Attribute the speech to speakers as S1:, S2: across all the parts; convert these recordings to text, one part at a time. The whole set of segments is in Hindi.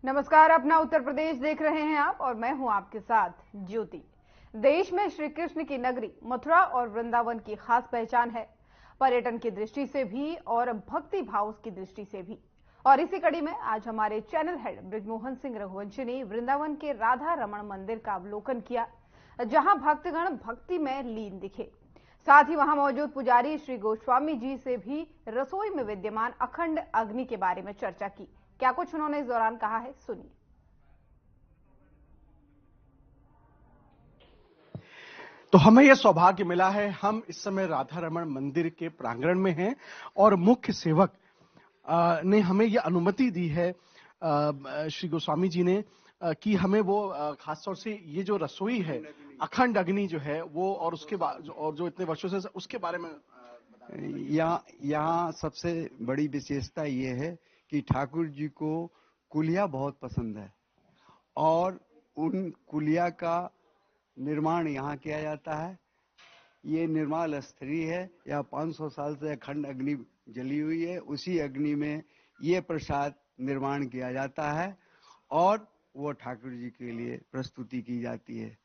S1: नमस्कार, अपना उत्तर प्रदेश देख रहे हैं आप और मैं हूं आपके साथ ज्योति। देश में श्री कृष्ण की नगरी मथुरा और वृंदावन की खास पहचान है, पर्यटन की दृष्टि से भी और भक्ति भाव की दृष्टि से भी। और इसी कड़ी में आज हमारे चैनल हेड ब्रिजमोहन सिंह रघुवंशी ने वृंदावन के राधा रमण मंदिर का अवलोकन किया, जहां भक्तगण भक्ति में लीन दिखे। साथ ही वहां मौजूद पुजारी श्री गोस्वामी जी से भी रसोई में विद्यमान अखंड अग्नि के बारे में चर्चा की। क्या कुछ उन्होंने इस दौरान कहा है, सुनिए।
S2: तो हमें यह सौभाग्य मिला है, हम इस समय राधा रमण मंदिर के प्रांगण में हैं और मुख्य सेवक ने हमें यह अनुमति दी है, श्री गोस्वामी जी ने, कि हमें वो खासतौर से ये जो रसोई है अखंड अग्नि जो है वो और उसके बाद और जो इतने वर्षों से उसके बारे में
S3: यहाँ सबसे बड़ी विशेषता ये है कि ठाकुर जी को कुलिया बहुत पसंद है और उन कुलिया का निर्माण यहाँ किया जाता है। ये निर्मल स्थली है, यहाँ 500 साल से अखंड अग्नि जली हुई है। उसी अग्नि में ये प्रसाद निर्माण किया जाता है और वो ठाकुर जी के लिए प्रस्तुति की जाती है।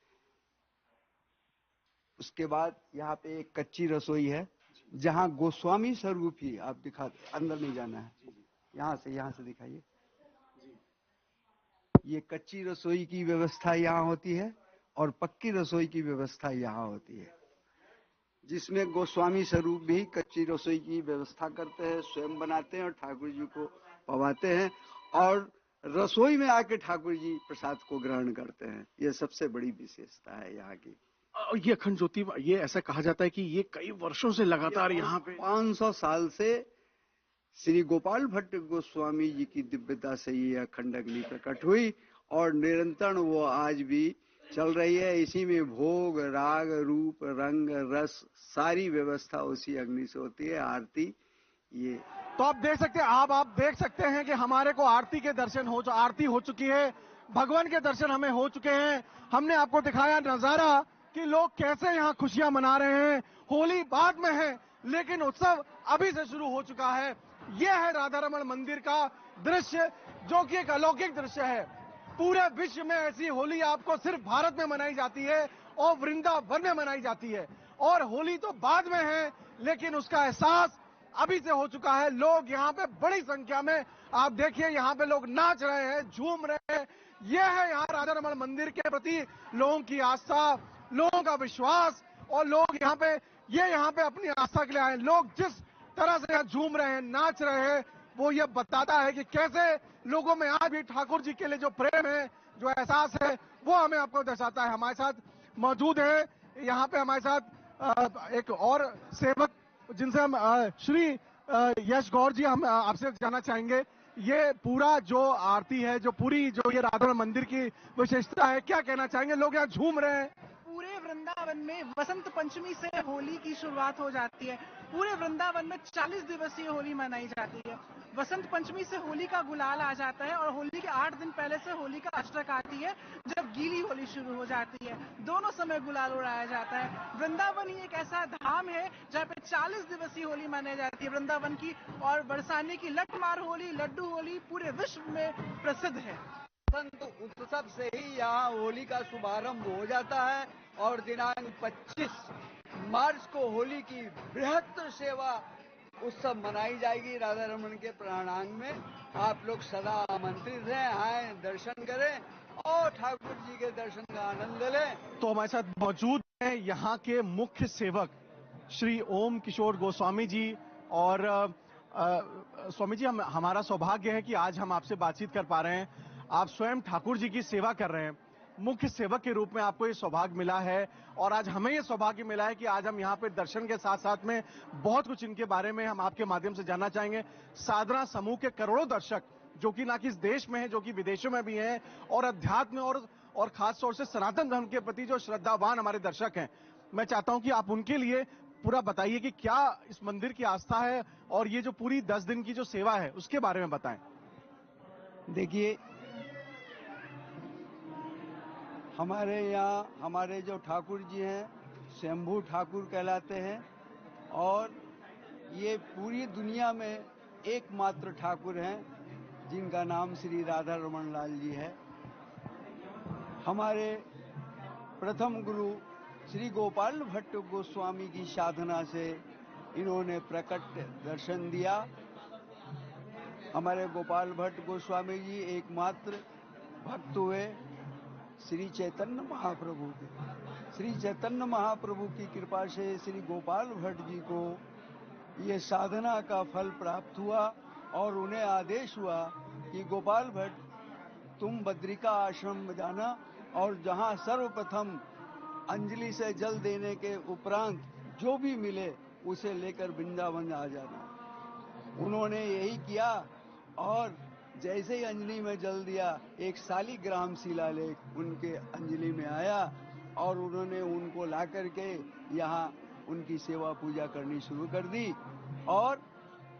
S3: उसके बाद यहाँ पे एक कच्ची रसोई है जहाँ गोस्वामी स्वरूप ही आप दिखाते, अंदर नहीं जाना है, यहाँ से दिखाइए। ये कच्ची रसोई की व्यवस्था यहाँ होती है और पक्की रसोई की व्यवस्था यहाँ होती है, जिसमें गोस्वामी स्वरूप भी कच्ची रसोई की व्यवस्था करते हैं, स्वयं बनाते हैं और ठाकुर जी को पवाते हैं और रसोई में आके ठाकुर जी प्रसाद को ग्रहण करते हैं। ये सबसे बड़ी विशेषता है यहाँ की।
S2: ये अखंड ज्योति, ये ऐसा कहा जाता है कि ये कई वर्षों से लगातार यहाँ पे
S3: 500 साल से श्री गोपाल भट्ट गोस्वामी जी की दिव्यता से ये अखंड अग्नि प्रकट हुई और निरंतर वो आज भी चल रही है। इसी में भोग, राग, रूप, रंग, रस सारी व्यवस्था उसी अग्नि से होती है। आरती ये
S2: तो आप देख सकते हैं कि हमारे को आरती हो चुकी है, भगवान के दर्शन हमें हो चुके हैं। हमने आपको दिखाया नजारा कि लोग कैसे यहाँ खुशियां मना रहे हैं। होली बाद में है लेकिन उत्सव अभी से शुरू हो चुका है। यह है राधा रमण मंदिर का दृश्य, जो कि एक अलौकिक दृश्य है। पूरे विश्व में ऐसी होली आपको सिर्फ भारत में मनाई जाती है और वृंदावन में मनाई जाती है। और होली तो बाद में है लेकिन उसका एहसास अभी से हो चुका है। लोग यहाँ पे बड़ी संख्या में, आप देखिए, यहाँ पे लोग नाच रहे हैं, झूम रहे हैं। यह है यहाँ राधा रमण मंदिर के प्रति लोगों की आस्था, लोगों का विश्वास। और लोग यहाँ पे अपनी आस्था के लिए आए। लोग जिस तरह से यहाँ झूम रहे हैं, नाच रहे हैं, वो ये बताता है कि कैसे लोगों में आज भी ठाकुर जी के लिए जो प्रेम है, जो एहसास है, वो हमें आपको दर्शाता है। हमारे साथ मौजूद है यहाँ पे हमारे साथ एक और सेवक, जिनसे हम श्री यश गौर जी, हम आपसे जानना चाहेंगे, ये पूरा जो आरती है, जो ये राधा मंदिर की विशेषता है, क्या कहना चाहेंगे? लोग यहाँ झूम रहे हैं।
S4: पूरे वृंदावन में वसंत पंचमी से होली की शुरुआत हो जाती है। पूरे वृंदावन में 40 दिवसीय होली मनाई जाती है। वसंत पंचमी से होली का गुलाल आ जाता है और होली के 8 दिन पहले से होली का अष्टक आती है, जब गीली होली शुरू हो जाती है। दोनों समय गुलाल उड़ाया जाता है। वृंदावन ही एक ऐसा धाम है जहाँ पे 40 दिवसीय होली मनाई जाती है वृंदावन की। और बरसाने की लठमार होली, लड्डू होली पूरे विश्व में प्रसिद्ध है।
S3: वसंत उत्सव से ही यहाँ होली का शुभारंभ हो जाता है और दिनांक 25 मार्च को होली की बृहत्तर सेवा उत्सव मनाई जाएगी राधा रमण के प्रांगण में। आप लोग सदा आमंत्रित हैं, आए, दर्शन करें और ठाकुर जी के दर्शन का आनंद लें।
S2: तो हमारे साथ मौजूद हैं यहाँ के मुख्य सेवक श्री ओम किशोर गोस्वामी जी। और स्वामी जी, हमारा सौभाग्य है कि आज हम आपसे बातचीत कर पा रहे हैं। आप स्वयं ठाकुर जी की सेवा कर रहे हैं, मुख्य सेवक के रूप में आपको ये सौभाग्य मिला है। और आज हमें ये सौभाग्य मिला है कि आज हम यहाँ पे दर्शन के साथ साथ में बहुत कुछ इनके बारे में हम आपके माध्यम से जानना चाहेंगे। साधना समूह के करोड़ों दर्शक, जो कि ना कि इस देश में है, जो कि विदेशों में भी हैं, और अध्यात्म और खास तौर से सनातन धर्म के प्रति जो श्रद्धावान हमारे दर्शक हैं, मैं चाहता हूं कि आप उनके लिए पूरा बताइए कि क्या इस मंदिर की आस्था है और ये जो पूरी 10 दिन की जो सेवा है उसके बारे में बताएं।
S3: देखिए, हमारे यहाँ हमारे जो ठाकुर जी हैं शंभू ठाकुर कहलाते हैं और ये पूरी दुनिया में एकमात्र ठाकुर हैं जिनका नाम श्री राधा रमन लाल जी है। हमारे प्रथम गुरु श्री गोपाल भट्ट गोस्वामी की साधना से इन्होंने प्रकट दर्शन दिया। हमारे गोपाल भट्ट गोस्वामी जी एकमात्र भक्त हुए श्री चैतन्य महाप्रभु के। श्री चैतन्य महाप्रभु की कृपा से श्री गोपाल भट्ट जी को ये साधना का फल प्राप्त हुआ और उन्हें आदेश हुआ कि गोपाल भट्ट तुम बद्रिका आश्रम में जाना और जहां सर्वप्रथम अंजलि से जल देने के उपरांत जो भी मिले उसे लेकर वृंदावन आ जाना। उन्होंने यही किया और जैसे ही अंजलि में जल दिया एक शालिग्राम शिलालेख उनके अंजलि में आया और उन्होंने उनको ला करके यहाँ उनकी सेवा पूजा करनी शुरू कर दी। और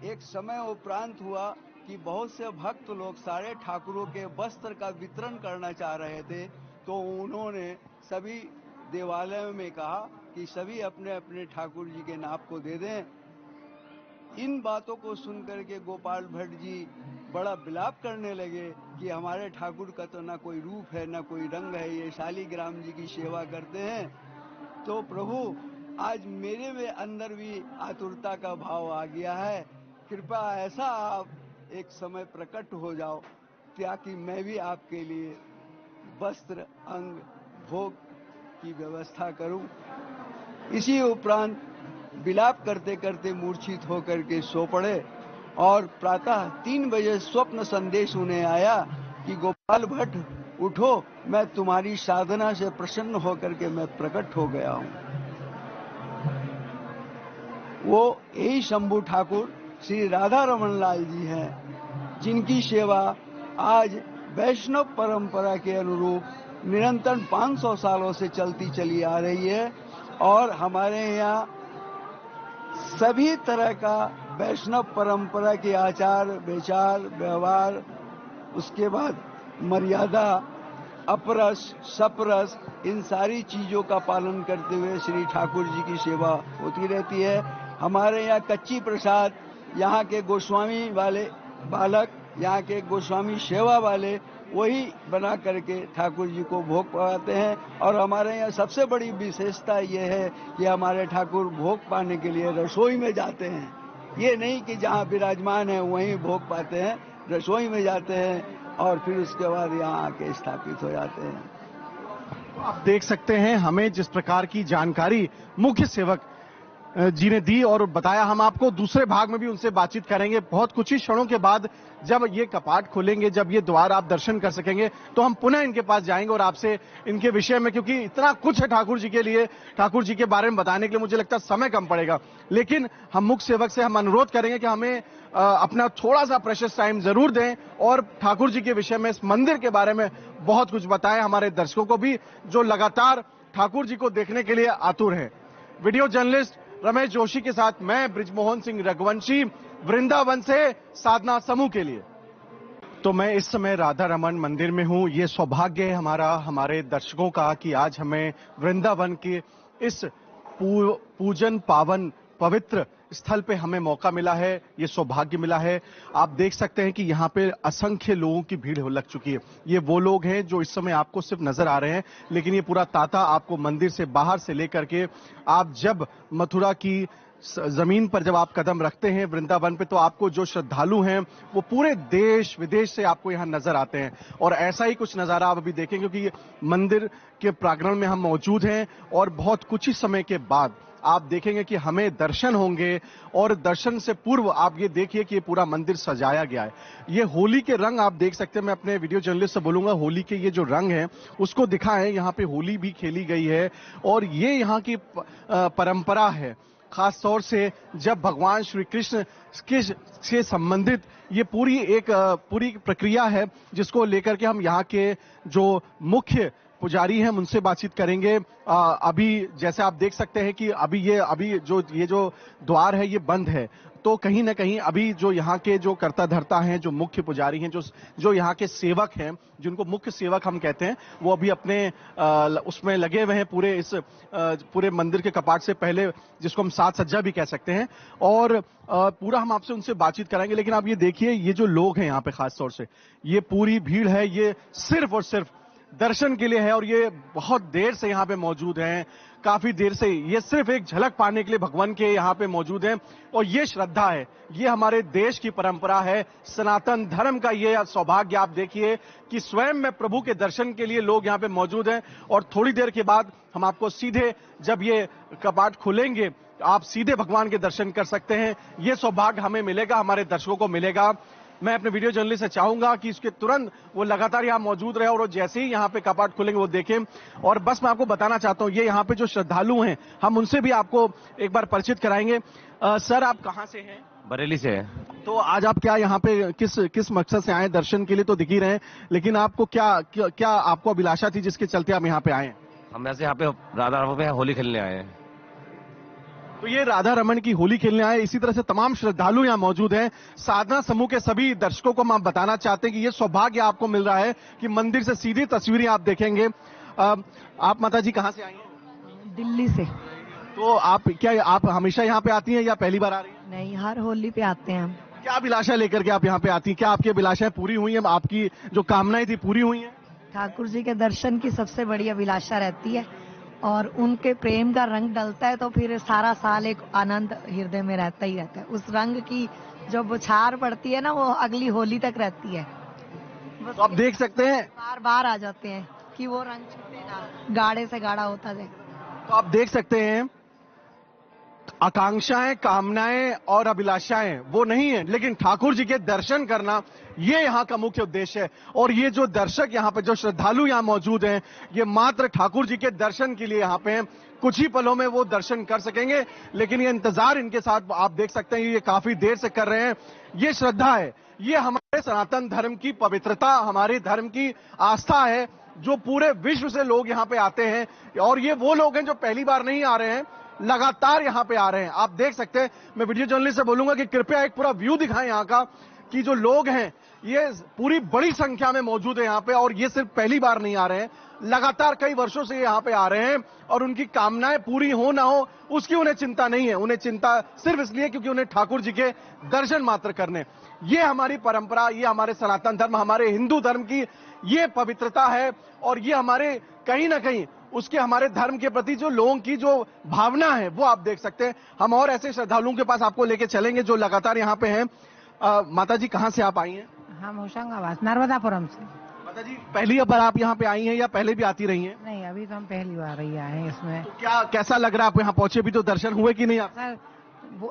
S3: एक समय उपरांत हुआ कि बहुत से भक्त लोग सारे ठाकुरों के वस्त्र का वितरण करना चाह रहे थे, तो उन्होंने सभी देवालयों में कहा कि सभी अपने अपने ठाकुर जी के नाप को दे दें। इन बातों को सुनकर के गोपाल भट्ट जी बड़ा विलाप करने लगे कि हमारे ठाकुर का तो ना कोई रूप है ना कोई रंग है, ये शालिग्राम जी की सेवा करते हैं। तो प्रभु आज मेरे में अंदर भी आतुरता का भाव आ गया है, कृपया ऐसा आप एक समय प्रकट हो जाओ ताकि मैं भी आपके लिए वस्त्र अंग भोग की व्यवस्था करूं। इसी उपरांत विलाप करते करते मूर्छित होकर के सो पड़े और प्रातः 3 बजे स्वप्न संदेश उन्हें आया कि गोपाल भट्ट उठो, मैं तुम्हारी साधना से प्रसन्न होकर के मैं प्रकट हो गया हूं। वो यही शंभू ठाकुर श्री राधा रमन लाल जी हैं, जिनकी सेवा आज वैष्णव परंपरा के अनुरूप निरंतर 500 सालों से चलती चली आ रही है। और हमारे यहाँ सभी तरह का वैष्णव परंपरा के आचार विचार व्यवहार, उसके बाद मर्यादा, अपरस सपरस, इन सारी चीजों का पालन करते हुए श्री ठाकुर जी की सेवा होती रहती है। हमारे यहाँ कच्ची प्रसाद यहाँ के गोस्वामी वाले बालक, यहाँ के गोस्वामी सेवा वाले वही बना करके ठाकुर जी को भोग पाते हैं। और हमारे यहाँ सबसे बड़ी विशेषता ये है कि हमारे ठाकुर भोग पाने के लिए रसोई में जाते हैं। ये नहीं कि जहाँ विराजमान है वहीं भोग पाते हैं, रसोई में जाते हैं और फिर उसके बाद यहाँ आके स्थापित हो जाते हैं।
S2: आप देख सकते हैं हमें जिस प्रकार की जानकारी मुख्य सेवक जी ने दी और बताया, हम आपको दूसरे भाग में भी उनसे बातचीत करेंगे। बहुत कुछ ही क्षणों के बाद जब ये कपाट खोलेंगे, जब ये द्वार आप दर्शन कर सकेंगे, तो हम पुनः इनके पास जाएंगे और आपसे इनके विषय में, क्योंकि इतना कुछ है ठाकुर जी के लिए, ठाकुर जी के बारे में बताने के लिए मुझे लगता है समय कम पड़ेगा। लेकिन हम मुख्य सेवक से हम अनुरोध करेंगे कि हमें अपना थोड़ा सा प्रेशियस टाइम जरूर दें और ठाकुर जी के विषय में, इस मंदिर के बारे में बहुत कुछ बताएं हमारे दर्शकों को भी, जो लगातार ठाकुर जी को देखने के लिए आतुर है। वीडियो जर्नलिस्ट रमेश जोशी के साथ मैं ब्रिजमोहन सिंह रघुवंशी, वृंदावन से साधना समूह के लिए। तो मैं इस समय राधा रमन मंदिर में हूं। ये सौभाग्य है हमारे दर्शकों का कि आज हमें वृंदावन के इस पूजन पावन पवित्र स्थल पे हमें मौका मिला है, ये सौभाग्य मिला है। आप देख सकते हैं कि यहाँ पे असंख्य लोगों की भीड़ लग चुकी है। ये वो लोग हैं जो इस समय आपको सिर्फ नजर आ रहे हैं, लेकिन ये पूरा तांता आपको मंदिर से बाहर से लेकर के, आप जब मथुरा की जमीन पर जब आप कदम रखते हैं वृंदावन पे, तो आपको जो श्रद्धालु हैं वो पूरे देश विदेश से आपको यहाँ नजर आते हैं। और ऐसा ही कुछ नजारा आप अभी देखें, क्योंकि मंदिर के प्रांगण में हम मौजूद हैं और बहुत कुछ ही समय के बाद आप देखेंगे कि हमें दर्शन होंगे। और दर्शन से पूर्व आप ये देखिए कि ये पूरा मंदिर सजाया गया है। ये होली के रंग आप देख सकते हैं। मैं अपने वीडियो जर्नलिस्ट से बोलूंगा होली के ये जो रंग हैं उसको दिखाएं। यहाँ पे होली भी खेली गई है और ये यहाँ की परंपरा है, खास तौर से जब भगवान श्री कृष्ण से संबंधित ये पूरी प्रक्रिया है, जिसको लेकर के हम यहाँ के जो मुख्य पुजारी हैं, हम उनसे बातचीत करेंगे। अभी जैसे आप देख सकते हैं कि अभी जो द्वार है ये बंद है, तो कहीं ना कहीं अभी जो यहाँ के जो कर्ता धर्ता हैं, जो मुख्य पुजारी हैं, जो यहाँ के सेवक हैं, जिनको मुख्य सेवक हम कहते हैं, वो अभी अपने उसमें लगे हुए हैं पूरे मंदिर के कपाट से पहले, जिसको हम साज सज्जा भी कह सकते हैं। और पूरा हम आपसे उनसे बातचीत कराएंगे। लेकिन आप ये देखिए, ये जो लोग हैं यहाँ पे खास तौर से, ये पूरी भीड़ है, ये सिर्फ और सिर्फ दर्शन के लिए है और ये बहुत देर से यहाँ पे मौजूद हैं, काफी देर से ये सिर्फ एक झलक पाने के लिए भगवान के यहाँ पे मौजूद हैं। और ये श्रद्धा है, ये हमारे देश की परंपरा है, सनातन धर्म का ये सौभाग्य। आप देखिए कि स्वयं में प्रभु के दर्शन के लिए लोग यहाँ पे मौजूद हैं और थोड़ी देर के बाद हम आपको सीधे, जब ये कपाट खुलेंगे, आप सीधे भगवान के दर्शन कर सकते हैं। ये सौभाग्य हमें मिलेगा, हमारे दर्शकों को मिलेगा। मैं अपने वीडियो जर्नलिस्ट से चाहूंगा कि इसके तुरंत वो लगातार यहाँ मौजूद रहे और जैसे ही यहाँ पे कपाट खुलेंगे वो देखें। और बस मैं आपको बताना चाहता हूँ, ये यहाँ पे जो श्रद्धालु हैं, हम उनसे भी आपको एक बार परिचित कराएंगे। सर, आप कहाँ से हैं?
S5: बरेली से है।
S2: तो आज आप क्या यहाँ पे किस मकसद से आए? दर्शन के लिए तो दिख ही रहे हैं, लेकिन आपको क्या आपको अभिलाषा थी जिसके चलते आप यहाँ पे आए?
S5: हम ऐसे यहाँ पे राधा रमन में होली खेलने आए हैं।
S2: तो ये राधा रमन की होली खेलने आए। इसी तरह से तमाम श्रद्धालु यहाँ मौजूद हैं। साधना समूह के सभी दर्शकों को हम बताना चाहते हैं कि ये सौभाग्य आपको मिल रहा है कि मंदिर से सीधी तस्वीरें आप देखेंगे। आप माता जी कहाँ से आई हैं?
S6: दिल्ली से।
S2: तो आप हमेशा यहाँ पे आती हैं या पहली बार आ रही हैं?
S6: नहीं, हर होली पे आते हैं हम।
S2: क्या अभिलाषा लेकर के आप यहाँ पे आती हैं? क्या आपकी अभिलाषाएं पूरी हुई हैं? आपकी जो कामनाएं थी पूरी हुई हैं?
S6: ठाकुर जी के दर्शन की सबसे बड़ी अभिलाषा रहती है और उनके प्रेम का रंग डलता है तो फिर सारा साल एक आनंद हृदय में रहता ही रहता है। उस रंग की जो बुछार पड़ती है ना, वो अगली होली तक रहती है।
S2: तो आप देख सकते हैं,
S6: बार बार आ जाते हैं कि वो रंग छूटे ना, गाढ़े से गाढ़ा होता जाए।
S2: तो आप देख सकते हैं, आकांक्षाएं, कामनाएं और अभिलाषाएं वो नहीं है, लेकिन ठाकुर जी के दर्शन करना ये यहाँ का मुख्य उद्देश्य है। और ये जो दर्शक यहाँ पे, जो श्रद्धालु यहाँ मौजूद हैं, ये मात्र ठाकुर जी के दर्शन के लिए यहाँ पे हैं। कुछ ही पलों में वो दर्शन कर सकेंगे, लेकिन ये इंतजार इनके साथ आप देख सकते हैं, ये काफी देर से कर रहे हैं। ये श्रद्धा है, ये हमारे सनातन धर्म की पवित्रता, हमारे धर्म की आस्था है, जो पूरे विश्व से लोग यहाँ पे आते हैं। और ये वो लोग हैं जो पहली बार नहीं आ रहे हैं, लगातार यहाँ पे आ रहे हैं। आप देख सकते हैं, मैं वीडियो जर्नलिस्ट से बोलूंगा कि कृपया एक पूरा व्यू दिखाएं यहाँ का, कि जो लोग हैं ये पूरी बड़ी संख्या में मौजूद है यहाँ पे, और ये सिर्फ पहली बार नहीं आ रहे हैं, लगातार कई वर्षों से यहाँ पे आ रहे हैं। और उनकी कामनाएं पूरी हो ना हो उसकी उन्हें चिंता नहीं है, उन्हें चिंता सिर्फ इसलिए क्योंकि उन्हें ठाकुर जी के दर्शन मात्र करने। ये हमारी परंपरा, ये हमारे सनातन धर्म, हमारे हिंदू धर्म की ये पवित्रता है। और ये हमारे कहीं ना कहीं उसके हमारे धर्म के प्रति जो लोगों की जो भावना है वो आप देख सकते हैं। हम और ऐसे श्रद्धालुओं के पास आपको लेके चलेंगे जो लगातार यहाँ पे हैं। माता जी कहाँ से आप आई हैं?
S7: हम होशंगाबाद नर्मदापुरम से।
S2: माता जी, पहली बार आप यहाँ पे आई हैं या पहले भी आती रही हैं?
S7: नहीं, अभी तो हम पहली बार ही आए हैं इसमें।
S2: तो कैसा लग रहा है? आप यहाँ पहुंचे भी तो दर्शन हुए कि नहीं? आप
S7: सर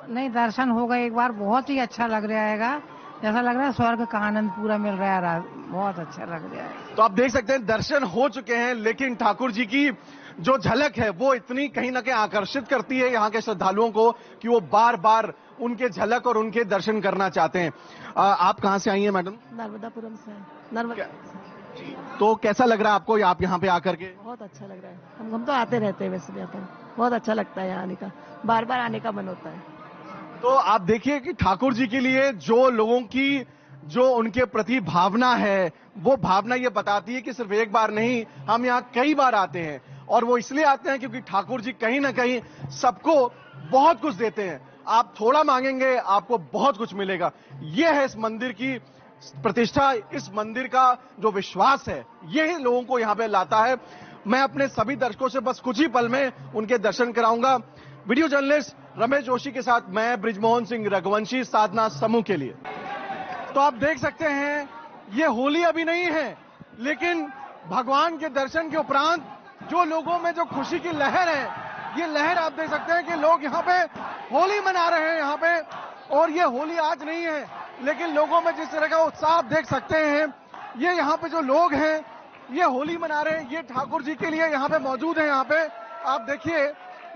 S7: नहीं, दर्शन हो गए एक बार, बहुत ही अच्छा लग रहा है, जैसा लग रहा है स्वर्ग का आनंद पूरा मिल रहा है, बहुत अच्छा लग रहा है।
S2: तो आप देख सकते हैं, दर्शन हो चुके हैं, लेकिन ठाकुर जी की जो झलक है वो इतनी कहीं ना कहीं आकर्षित करती है यहाँ के श्रद्धालुओं को कि वो बार बार उनके झलक और उनके दर्शन करना चाहते हैं। आप कहाँ से आई हैं मैडम?
S6: नर्मदापुरम से। नर्मदा।
S2: तो कैसा लग रहा है आपको आप यहाँ पे आकर के?
S6: बहुत अच्छा लग रहा है। हम तो आते रहते हैं वैसे भी, आता है, बहुत अच्छा लगता है यहाँ आने का, बार बार आने का मन होता है।
S2: तो आप देखिए कि ठाकुर जी के लिए जो लोगों की जो उनके प्रति भावना है, वो भावना ये बताती है कि सिर्फ एक बार नहीं, हम यहाँ कई बार आते हैं। और वो इसलिए आते हैं क्योंकि ठाकुर जी कहीं ना कहीं सबको बहुत कुछ देते हैं। आप थोड़ा मांगेंगे, आपको बहुत कुछ मिलेगा। ये है इस मंदिर की प्रतिष्ठा, इस मंदिर का जो विश्वास है, यही लोगों को यहाँ पे लाता है। मैं अपने सभी दर्शकों से बस कुछ ही पल में उनके दर्शन कराऊंगा। वीडियो जर्नलिस्ट रमेश जोशी के साथ मैं ब्रिजमोहन सिंह रघुवंशी, साधना समूह के लिए। तो आप देख सकते हैं, ये होली अभी नहीं है, लेकिन भगवान के दर्शन के उपरांत जो लोगों में जो खुशी की लहर है, ये लहर आप देख सकते हैं कि लोग यहाँ पे होली मना रहे हैं यहाँ पे। और ये होली आज नहीं है, लेकिन लोगों में जिस तरह का उत्साह आप देख सकते हैं, ये यहाँ पे जो लोग हैं ये होली मना रहे हैं, ये ठाकुर जी के लिए यहाँ पे मौजूद है। यहाँ पे आप देखिए,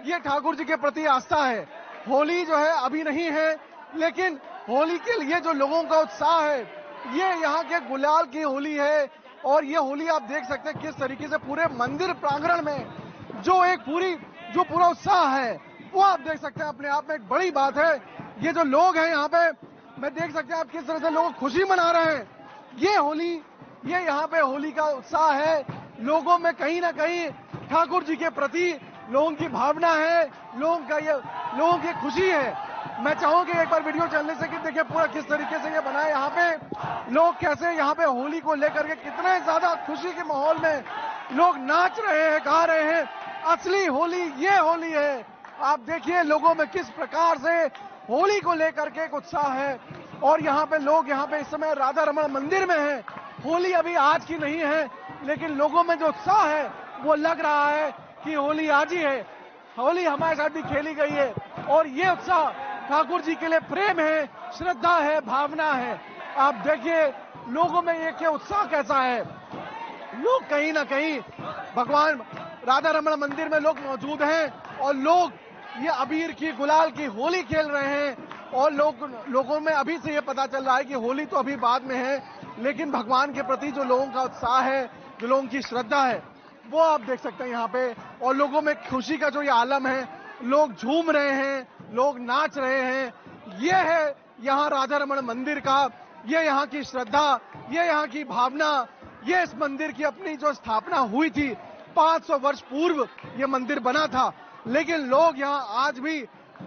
S2: ये ठाकुर जी के प्रति आस्था है। होली जो है अभी नहीं है, लेकिन होली के लिए जो लोगों का उत्साह है, ये यहाँ के गुलाल की होली है, और ये होली आप देख सकते हैं किस तरीके से पूरे मंदिर प्रांगण में जो पूरा उत्साह है वो आप देख सकते हैं। अपने आप में एक बड़ी बात है। ये जो लोग हैं यहाँ पे, मैं देख सकते हैं आप किस तरह से लोग खुशी मना रहे हैं। ये यहाँ पे होली का उत्साह है। लोगों में कहीं ना कहीं ठाकुर जी के प्रति लोगों की भावना है, लोगों की खुशी है। मैं चाहूँ कि एक बार वीडियो चलने से कि देखिए पूरा किस तरीके से ये बना है। यहाँ पे लोग कैसे यहाँ पे होली को लेकर के कितने ज्यादा खुशी के माहौल में लोग नाच रहे हैं, गा रहे हैं। असली होली ये होली है। आप देखिए लोगों में किस प्रकार से होली को लेकर के एक उत्साह है। और यहाँ पे लोग यहाँ पे इस समय राधा रमण मंदिर में हैं। होली अभी आज की नहीं है, लेकिन लोगों में जो उत्साह है वो लग रहा है कि होली आज ही है। होली हमारे साथ भी खेली गई है और ये उत्साह ठाकुर जी के लिए प्रेम है, श्रद्धा है, भावना है। आप देखिए लोगों में ये उत्साह कैसा है। लोग कहीं ना कहीं भगवान राधा रमण मंदिर में लोग मौजूद हैं और लोग ये अबीर की गुलाल की होली खेल रहे हैं। और लोगों में अभी से ये पता चल रहा है कि होली तो अभी बाद में है, लेकिन भगवान के प्रति जो लोगों का उत्साह है, जो लोगों की श्रद्धा है, वो आप देख सकते हैं यहाँ पे। और लोगों में खुशी का जो ये आलम है, लोग झूम रहे हैं, लोग नाच रहे हैं। ये है यहाँ राधा रमण मंदिर का, ये यहाँ की श्रद्धा, ये यहाँ की भावना। ये इस मंदिर की अपनी जो स्थापना हुई थी 500 वर्ष पूर्व ये मंदिर बना था, लेकिन लोग यहाँ आज भी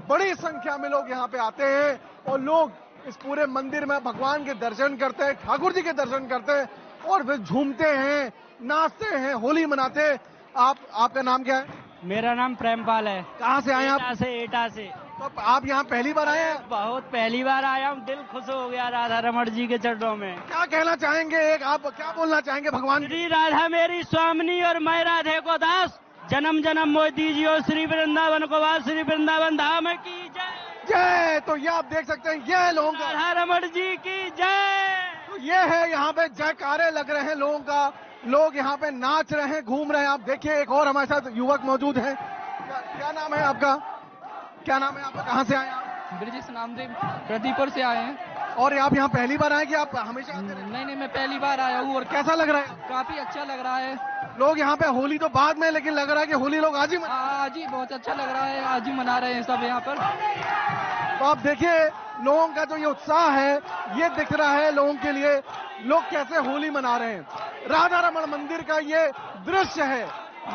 S2: बड़ी संख्या में लोग यहाँ पे आते हैं और लोग इस पूरे मंदिर में भगवान के दर्शन करते हैं, ठाकुर जी के दर्शन करते हैं और वे झूमते हैं, नाचते हैं, होली मनाते हैं। आपका नाम क्या है?
S8: मेरा नाम प्रेमपाल है।
S2: कहाँ से आए आप?
S8: एटा से।
S2: तो आप यहाँ पहली बार आए हैं?
S8: बहुत पहली बार आया हूँ, दिल खुश हो गया राधा रमण जी के चरणों में।
S2: क्या कहना चाहेंगे? आप क्या बोलना चाहेंगे भगवान?
S8: श्री राधा मेरी स्वामिनी और मैं राधे को दास, जन्म जन्म मोह दीजियो श्री वृंदावन को वास, श्री वृंदावन धाम की जय
S2: जय। तो ये आप देख सकते हैं, ये है लोगों का,
S8: राधा रमण जी की जय।
S2: तो ये है यहाँ पे जयकारे लग रहे हैं लोगों का, लोग यहाँ पे नाच रहे हैं, घूम रहे हैं। आप देखिए एक और हमारे साथ युवक मौजूद है। क्या नाम है आपका? क्या नाम है आपका? कहाँ से आए आप?
S9: ब्रिजेश नामदेव, प्रदीपुर से आए हैं।
S2: और आप यहाँ पहली बार आए कि आप हमेशा आते हैं?
S9: नहीं, मैं पहली बार आया हूँ। और
S2: कैसा लग रहा है?
S9: काफी अच्छा लग रहा है।
S2: लोग यहाँ पे होली तो बाद में, लेकिन लग रहा है कि होली लोग आज ही
S9: आज ही बहुत अच्छा लग रहा है, आज ही मना रहे हैं सब यहाँ पर।
S2: तो आप देखिए लोगों का जो ये उत्साह है ये दिख रहा है लोगों के लिए, लोग कैसे होली मना रहे हैं। राधा रमण मंदिर का ये दृश्य है,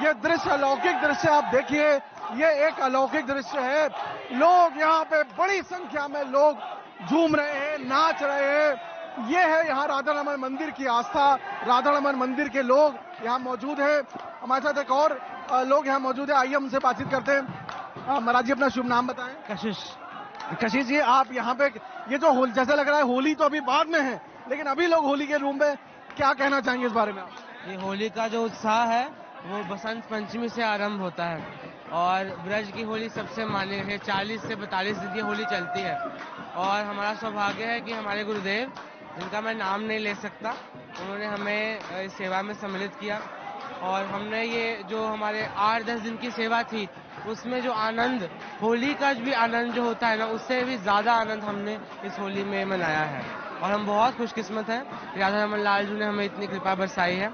S2: ये दृश्य अलौकिक दृश्य। आप देखिए ये एक अलौकिक दृश्य है। लोग यहाँ पे बड़ी संख्या में लोग झूम रहे हैं, नाच रहे हैं। ये है यहाँ राधा रमण मंदिर की आस्था। राधा रमण मंदिर के लोग यहाँ मौजूद हैं। हमारे साथ एक और लोग यहाँ मौजूद है, आइए हमसे बातचीत करते हैं। महाराज जी अपना शुभ नाम बताएं। कशिश जी, आप यहाँ पे ये जो जैसा लग रहा है होली तो अभी बाद में है, लेकिन अभी लोग होली के रूम में, क्या कहना चाहेंगे इस बारे में आप?
S10: ये होली का जो उत्साह है वो बसंत पंचमी से आरंभ होता है और ब्रज की होली सबसे मान्य है। 40 से 42 दिन की होली चलती है और हमारा सौभाग्य है कि हमारे गुरुदेव, जिनका मैं नाम नहीं ले सकता, उन्होंने हमें इस सेवा में सम्मिलित किया और हमने ये जो हमारे 8-10 दिन की सेवा थी उसमें जो आनंद, होली का भी आनंद जो होता है ना, उससे भी ज़्यादा आनंद हमने इस होली में मनाया है और हम बहुत खुशकिस्मत हैं। राधा रमण लाल जी ने हमें इतनी कृपा बरसाई है,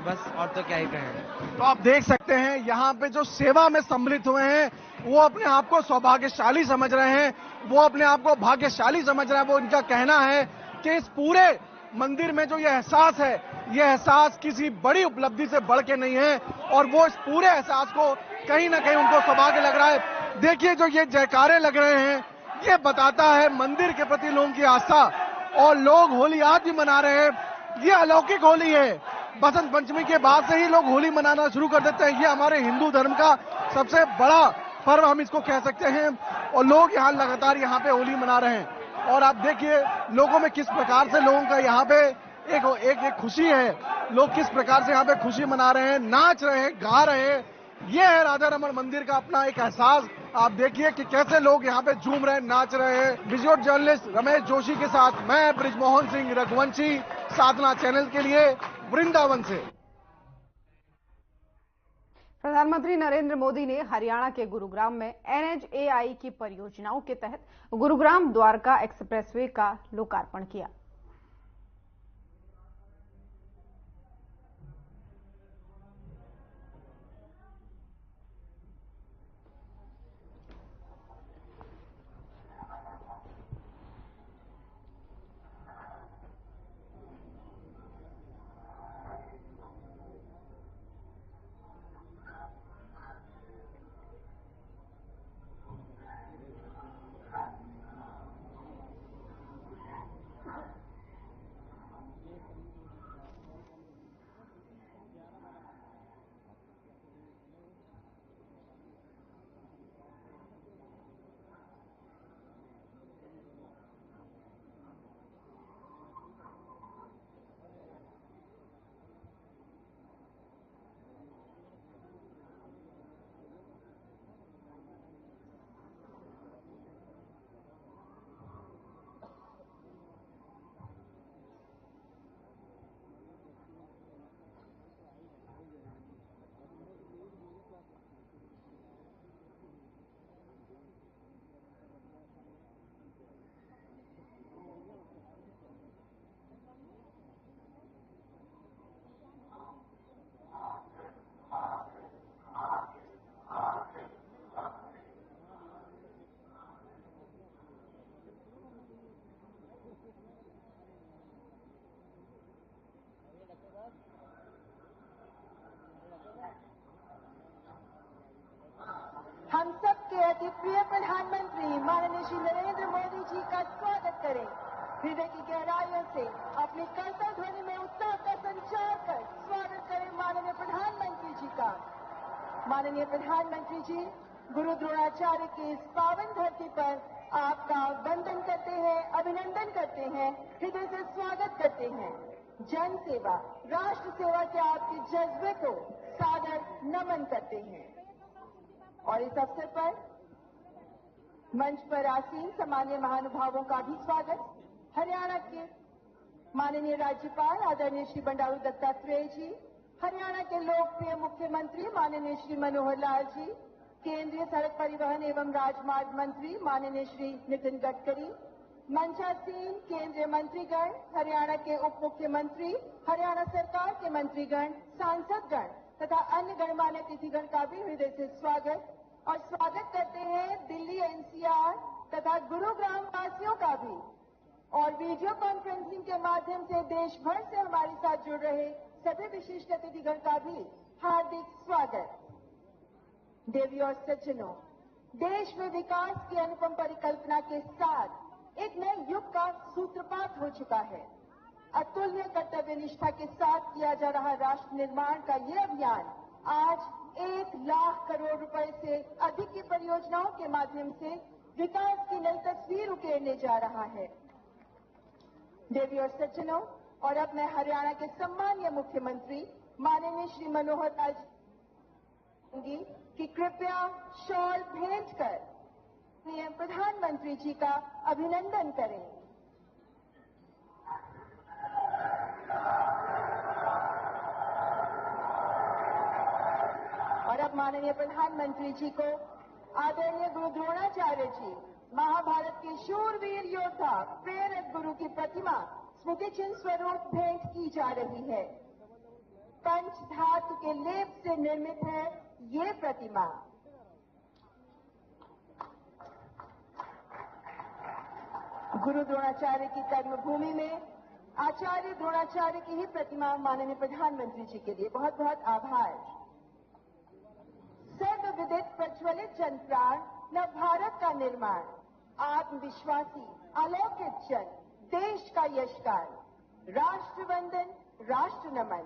S10: बस और तो क्या ही कहें।
S2: तो आप देख सकते हैं यहाँ पे जो सेवा में सम्मिलित हुए हैं वो अपने आप को सौभाग्यशाली समझ रहे हैं, वो अपने आप को भाग्यशाली समझ रहे हैं। वो इनका कहना है कि इस पूरे मंदिर में जो ये एहसास है, ये एहसास किसी बड़ी उपलब्धि से बढ़ के नहीं है और वो इस पूरे एहसास को कहीं ना कहीं उनको सौभाग्य लग रहा है। देखिए जो ये जयकारे लग रहे हैं ये बताता है मंदिर के प्रति लोगों की आस्था और लोग होली आज भी मना रहे हैं। ये अलौकिक होली है। बसंत पंचमी के बाद से ही लोग होली मनाना शुरू कर देते हैं। ये हमारे हिंदू धर्म का सबसे बड़ा पर्व हम इसको कह सकते हैं और लोग यहाँ लगातार यहाँ पे होली मना रहे हैं। और आप देखिए लोगों में किस प्रकार से लोगों का यहाँ पे एक खुशी है, लोग किस प्रकार से यहाँ पे खुशी मना रहे हैं, नाच रहे हैं, गा रहे हैं। ये है राधा रमण मंदिर का अपना एक एहसास। आप देखिए कि कैसे लोग यहाँ पे झूम रहे हैं, नाच रहे हैं। विजुअल जर्नलिस्ट रमेश जोशी के साथ मैं ब्रिजमोहन सिंह रघुवंशी, साधना चैनल के लिए वृंदावन से।
S1: प्रधानमंत्री नरेंद्र मोदी ने हरियाणा के गुरुग्राम में NHAI की परियोजनाओं के तहत गुरुग्राम द्वारका एक्सप्रेसवे का लोकार्पण किया।
S11: के प्रिय प्रधानमंत्री माननीय श्री नरेंद्र मोदी जी का स्वागत करें। हृदय की गहराइयों से अपनी करतल ध्वनि में उत्साह का संचार कर स्वागत करें माननीय प्रधानमंत्री जी का। माननीय प्रधानमंत्री जी, गुरु द्रोणाचार्य की इस पावन धरती पर आपका वंदन करते हैं, अभिनंदन करते हैं, हृदय से स्वागत करते हैं। जन सेवा, राष्ट्र सेवा के आपके जज्बे को सादर नमन करते हैं। और इस अवसर पर मंच पर आसीन सम्मानीय महानुभावों का भी स्वागत। हरियाणा के माननीय राज्यपाल आदरणीय श्री बंडारू दत्तात्रेय जी, हरियाणा के लोकप्रिय मुख्यमंत्री माननीय श्री मनोहर लाल जी, केंद्रीय सड़क परिवहन एवं राजमार्ग मंत्री माननीय श्री नितिन गडकरी, मंचासीन केंद्रीय मंत्रीगण, हरियाणा के उप मुख्यमंत्री, हरियाणा सरकार के मंत्रीगण, सांसदगण तथा अन्य गणमान्य अतिथिगण का भी हृदय से स्वागत। और स्वागत करते हैं दिल्ली एनसीआर तथा गुरुग्राम वासियों का भी, और वीडियो कॉन्फ्रेंसिंग के माध्यम से देश भर से हमारे साथ जुड़ रहे सभी विशिष्ट अतिथिगण का भी हार्दिक स्वागत। देवी और सज्जनों, देश में विकास की अनुपम परिकल्पना के साथ एक नए युग का सूत्रपात हो चुका है। अतुल्य कर्तव्य निष्ठा के साथ किया जा रहा राष्ट्र निर्माण का ये अभियान आज 1 लाख करोड़ रुपए से अधिक की परियोजनाओं के माध्यम से विकास की नई तस्वीर उकेरने जा रहा है। देवी और सज्जनों, और अब मैं हरियाणा के सम्मानीय मुख्यमंत्री माननीय श्री मनोहर लाल जी कि कृपया शॉल भेंट कर प्रधानमंत्री जी का अभिनंदन करें। और अब माननीय प्रधानमंत्री जी को आदरणीय गुरु द्रोणाचार्य जी, महाभारत के शूरवीर योद्धा प्रेरक गुरु की प्रतिमा स्मृति चिन्ह स्वरूप भेंट की जा रही है। पंच धातु के लेप से निर्मित है ये प्रतिमा। गुरु द्रोणाचार्य की कर्मभूमि में आचार्य द्रोणाचार्य की ही प्रतिमा माननीय प्रधानमंत्री जी के लिए बहुत बहुत आभार। सर्वविदित प्रज्वलित जन प्राण नव भारत का निर्माण, आत्मविश्वासी अलौकिक जन, देश का यशगान, राष्ट्र वंदन, राष्ट्र नमन।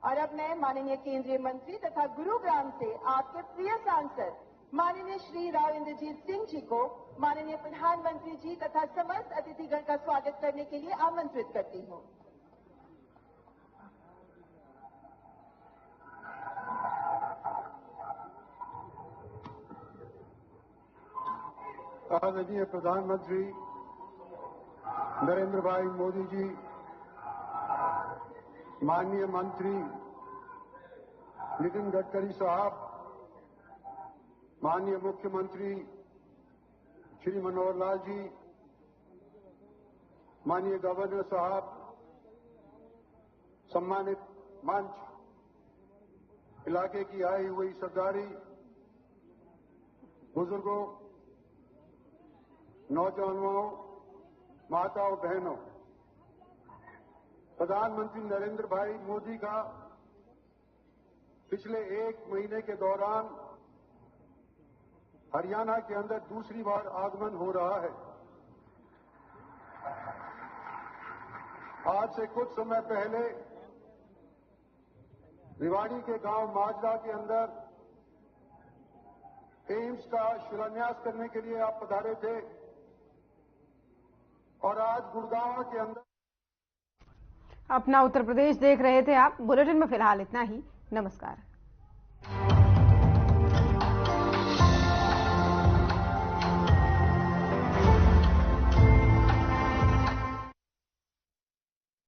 S11: और अब मैं माननीय केंद्रीय मंत्री तथा गुरुग्राम से आपके प्रिय सांसद माननीय श्री राव इंद्रजीत सिंह जी को माननीय प्रधानमंत्री जी तथा समस्त अतिथिगण का स्वागत करने के लिए आमंत्रित करती हूँ।
S12: आदरणीय प्रधानमंत्री नरेंद्र भाई मोदी जी, माननीय मंत्री नितिन गडकरी साहब, माननीय मुख्यमंत्री श्री मनोहर लाल जी, माननीय गवर्नर साहब, सम्मानित मंच, इलाके की आई हुई सरदारी, बुजुर्गों, नौजवानों, माताओं, बहनों, प्रधानमंत्री नरेंद्र भाई मोदी का पिछले 1 महीने के दौरान हरियाणा के अंदर दूसरी बार आगमन हो रहा है। आज से कुछ समय पहले रिवाड़ी के गांव माजरा के अंदर एम्स का शिलान्यास करने के लिए आप पधारे थे, और आज गुड़गांव के अंदर।
S1: अपना उत्तर प्रदेश देख रहे थे आप। बुलेटिन में फिलहाल इतना ही। नमस्कार।